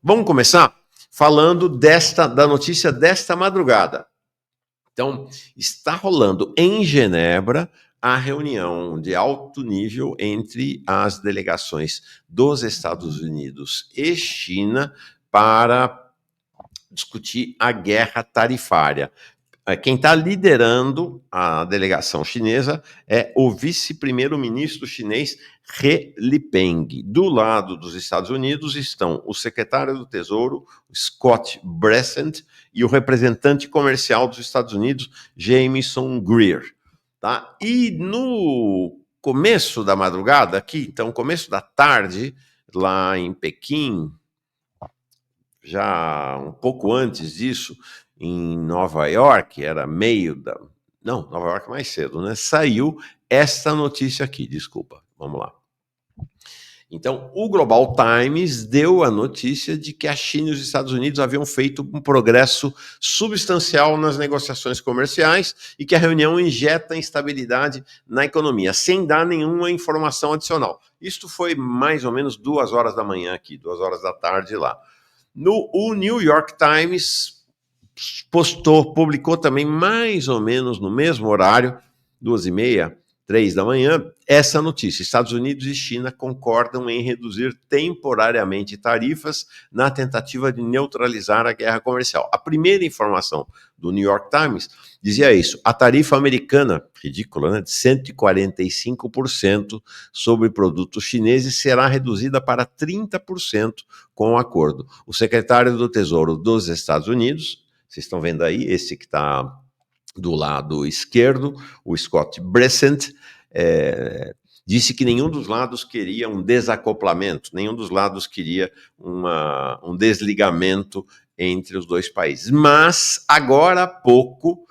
Vamos começar falando da notícia desta madrugada. Então, está rolando em Genebra a reunião de alto nível entre as delegações dos Estados Unidos e China para discutir a guerra tarifária. Quem está liderando a delegação chinesa é o vice-primeiro-ministro chinês He Lipeng. Do lado dos Estados Unidos estão o secretário do Tesouro, Scott Bessent, e o representante comercial dos Estados Unidos, Jamieson Greer. Tá? E no começo da madrugada aqui, então começo da tarde, lá em Pequim, já um pouco antes disso, em Nova York, era meio da... Não, Nova York mais cedo, né? Saiu esta notícia aqui, desculpa, vamos lá. Então, o Global Times deu a notícia de que a China e os Estados Unidos haviam feito um progresso substancial nas negociações comerciais e que a reunião injeta instabilidade na economia, sem dar nenhuma informação adicional. Isto foi mais ou menos 2 horas da manhã aqui, 2 horas da tarde lá. O New York Times publicou também mais ou menos no mesmo horário, 2h30, 3 da manhã, essa notícia. Estados Unidos e China concordam em reduzir temporariamente tarifas na tentativa de neutralizar a guerra comercial. A primeira informação do New York Times dizia isso. A tarifa americana, ridícula, né, de 145% sobre produtos chineses será reduzida para 30% com o acordo. O secretário do Tesouro dos Estados Unidos, vocês estão vendo aí, esse que está do lado esquerdo, o Scott Bessent, disse que nenhum dos lados queria um desacoplamento, nenhum dos lados queria um desligamento entre os dois países. Mas, agora há pouco,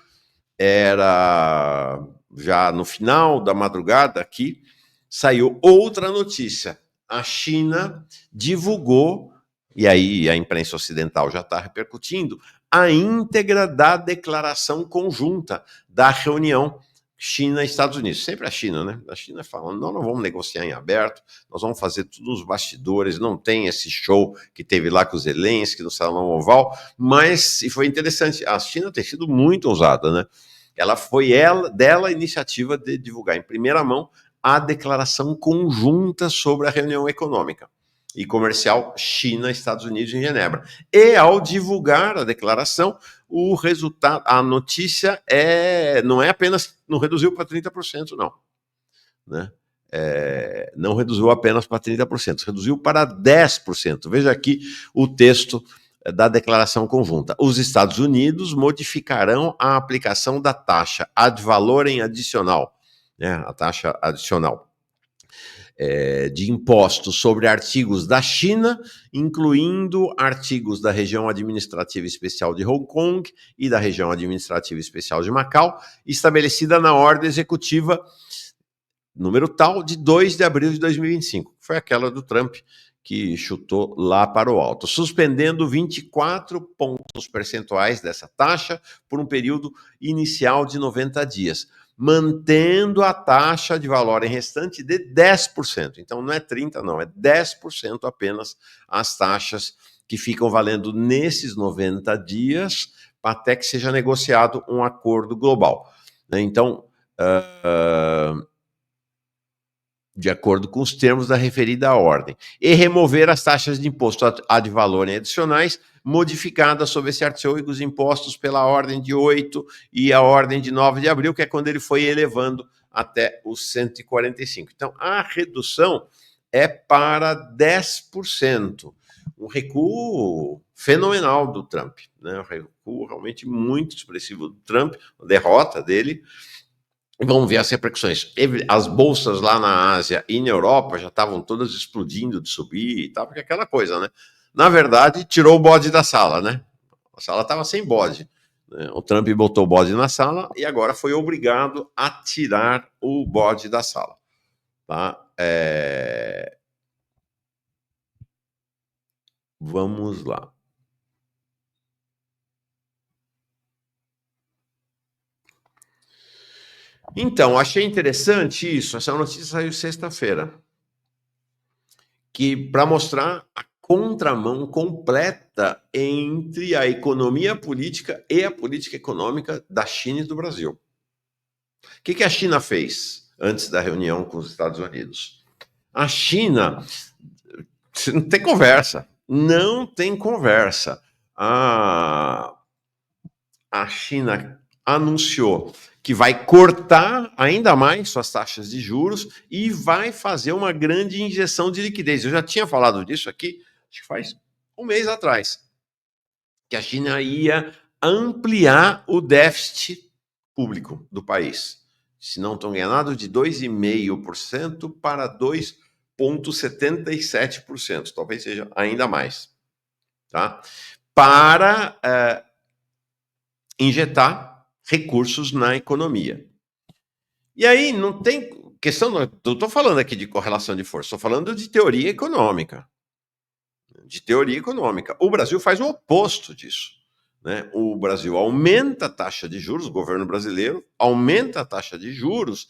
era já no final da madrugada aqui, saiu outra notícia. A China divulgou, e aí a imprensa ocidental já está repercutindo, a íntegra da declaração conjunta da reunião China e Estados Unidos. Sempre a China, né? A China falando, não vamos negociar em aberto, nós vamos fazer tudo nos bastidores, não tem esse show que teve lá com os Zelensky no Salão Oval, mas, e foi interessante, a China tem sido muito ousada, né? Foi dela a iniciativa de divulgar em primeira mão a declaração conjunta sobre a reunião econômica e comercial China-Estados Unidos em Genebra. E ao divulgar a declaração, o resultado, a notícia não é apenas, não reduziu para 30%, não. Né? Não reduziu apenas para 30%, reduziu para 10%. Veja aqui o texto da declaração conjunta. Os Estados Unidos modificarão a aplicação da taxa ad valorem adicional, né? A taxa adicional de impostos sobre artigos da China, incluindo artigos da região administrativa especial de Hong Kong e da região administrativa especial de Macau, estabelecida na ordem executiva número tal de 2 de abril de 2025. Foi aquela do Trump que chutou lá para o alto, suspendendo 24 pontos percentuais dessa taxa por um período inicial de 90 dias. Mantendo a taxa de valor em restante de 10%. Então, não é 30%, não, é 10% apenas as taxas que ficam valendo nesses 90 dias até que seja negociado um acordo global. Então, de acordo com os termos da referida ordem, e remover as taxas de imposto ad valorem adicionais modificadas sob esse artigo os impostos pela ordem de 8 e a ordem de 9 de abril, que é quando ele foi elevando até os 145. Então, a redução é para 10%, um recuo fenomenal do Trump, né? Um recuo realmente muito expressivo do Trump, a derrota dele. Vamos ver as repercussões. As bolsas lá na Ásia e na Europa já estavam todas explodindo de subir e tal, porque aquela coisa, né? Na verdade, tirou o bode da sala, né? A sala estava sem bode. Né? O Trump botou o bode na sala e agora foi obrigado a tirar o bode da sala. Tá? Vamos lá. Então, achei interessante isso. Essa notícia saiu sexta-feira, que para mostrar a contramão completa entre a economia política e a política econômica da China e do Brasil. O que a China fez antes da reunião com os Estados Unidos? A China não tem conversa. Não tem conversa. A China anunciou que vai cortar ainda mais suas taxas de juros e vai fazer uma grande injeção de liquidez. Eu já tinha falado disso aqui, acho que faz um mês atrás, que a China ia ampliar o déficit público do país. Se não estou enganado, de 2,5% para 2,77%, talvez seja ainda mais, tá? Para injetar recursos na economia. E aí não tem questão, não estou falando aqui de correlação de força, estou falando de teoria econômica. De teoria econômica. O Brasil faz o oposto disso. Né? O Brasil aumenta a taxa de juros, o governo brasileiro aumenta a taxa de juros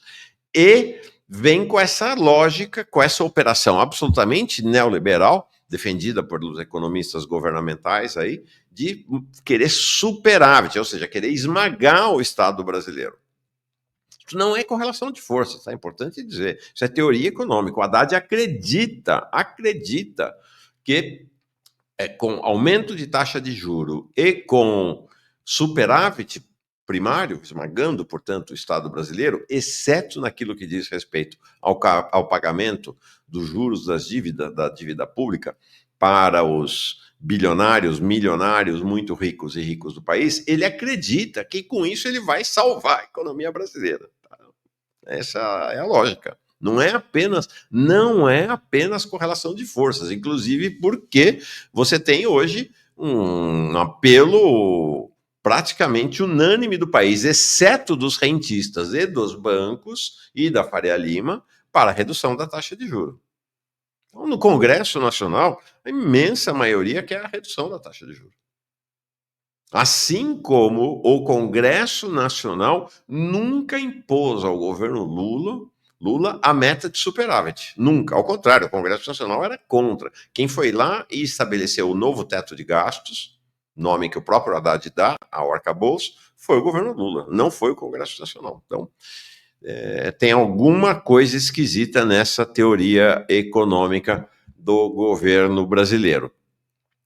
e vem com essa lógica, com essa operação absolutamente neoliberal, defendida por os economistas governamentais aí, de querer superávit, ou seja, querer esmagar o Estado brasileiro. Isso não é correlação de forças, é importante dizer. Isso é teoria econômica. O Haddad acredita que com aumento de taxa de juro e com superávit primário, esmagando, portanto, o Estado brasileiro, exceto naquilo que diz respeito ao pagamento dos juros da dívida pública para os bilionários, milionários, muito ricos e ricos do país, ele acredita que com isso ele vai salvar a economia brasileira. Essa é a lógica. Não é apenas correlação de forças, inclusive porque você tem hoje um apelo praticamente unânime do país, exceto dos rentistas e dos bancos e da Faria Lima, para a redução da taxa de juros. Então, no Congresso Nacional, a imensa maioria quer a redução da taxa de juros. Assim como o Congresso Nacional nunca impôs ao governo Lula a meta de superávit. Nunca. Ao contrário, o Congresso Nacional era contra. Quem foi lá e estabeleceu o novo teto de gastos, nome que o próprio Haddad dá ao arcabouço, foi o governo Lula, não foi o Congresso Nacional. Então, tem alguma coisa esquisita nessa teoria econômica do governo brasileiro.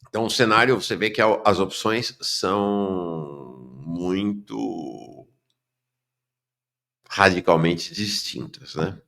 Então, o cenário, você vê que as opções são muito radicalmente distintas, né?